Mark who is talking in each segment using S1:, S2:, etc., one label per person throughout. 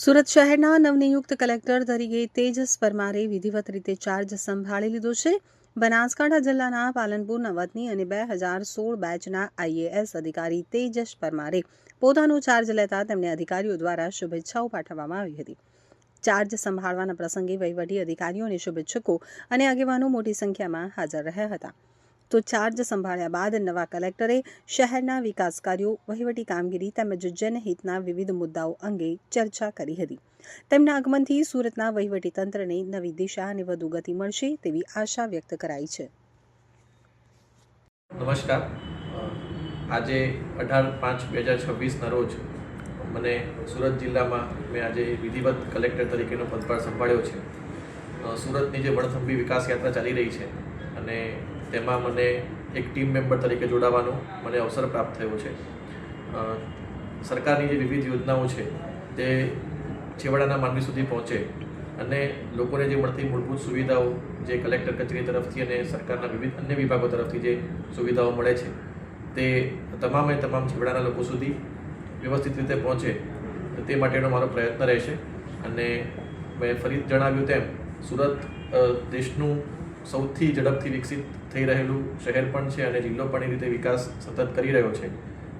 S1: સુરત શહેરના નવનિયુક્ત કલેક્ટર તરીકે તેજસ પરમારે વિધિવત રીતે ચાર્જ સંભાળી લીધો છે. બનાસકાંઠા જિલ્લાના પાલનપુરના વતની અને 2016 બેચના IAS અધિકારી તેજસ પરમારે પોતાનો ચાર્જ લેતા તેમને અધિકારીઓ દ્વારા શુભેચ્છાઓ પાઠવવામાં આવી હતી. ચાર્જ સંભાળવાના પ્રસંગે વહીવટી અધિકારીઓ અને શુભેચ્છકો અને આગેવાનો મોટી સંખ્યામાં હાજર રહ્યા હતા. તો ચાર્જ સંભાળ્યા બાદ નવા કલેક્ટરે શહેરના વિકાસ કાર્યો, વહીવટી કામગીરી તેમજ જનહિતના વિવિધ મુદ્દાઓ અંગે ચર્ચા કરી હતી. તેમના આગમનથી સુરતના વહીવટીતંત્રને નવી દિશા અને વધુ ગતિ મળશે તેવી આશા વ્યક્ત કરાઈ છે.
S2: નમસ્કાર. આજે 18/5/2026ના રોજ મને સુરત જિલ્લામાં મેં આજે વિધિવત કલેક્ટર તરીકેનો પદભાર સંભાળ્યો છે. સુરતની જે વણથંભી વિકાસ યાત્રા ચાલી રહી છે અને તેમાં મને એક ટીમ મેમ્બર તરીકે જોડાવાનો મને અવસર પ્રાપ્ત થયો છે. સરકારની જે વિવિધ યોજનાઓ છે તે છેવાડાના માનવી સુધી પહોંચે અને લોકોને જે મળતી મૂળભૂત સુવિધાઓ જે કલેક્ટર કચેરી તરફથી અને સરકારના વિવિધ અન્ય વિભાગો તરફથી જે સુવિધાઓ મળે છે તે તમામે તમામ છેવાડાના લોકો સુધી વ્યવસ્થિત રીતે પહોંચે તે માટેનો મારો પ્રયત્ન રહેશે. અને મેં ફરી જણાવ્યું તેમ સુરત દેશનું સૌથી ઝડપથી વિકસિત થઈ રહેલું શહેર પણ છે અને જિલ્લો પણ એ રીતે વિકાસ સતત કરી રહ્યો છે.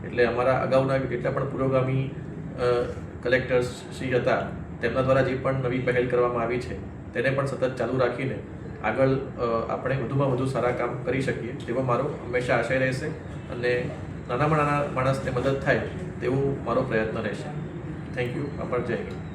S2: એટલે અમારા અગાઉના જેટલા પણ પુરોગામી કલેક્ટર્સ શ્રી હતા તેમના દ્વારા જે પણ નવી પહેલ કરવામાં આવી છે તેને પણ સતત ચાલુ રાખીને આગળ આપણે વધુમાં વધુ સારા કામ કરી શકીએ તેવો મારો હંમેશા આશય રહેશે અને નાનામાં નાના માણસને મદદ થાય તેવો મારો પ્રયત્ન રહેશે. Thank you. આભાર. જય હિન્દ.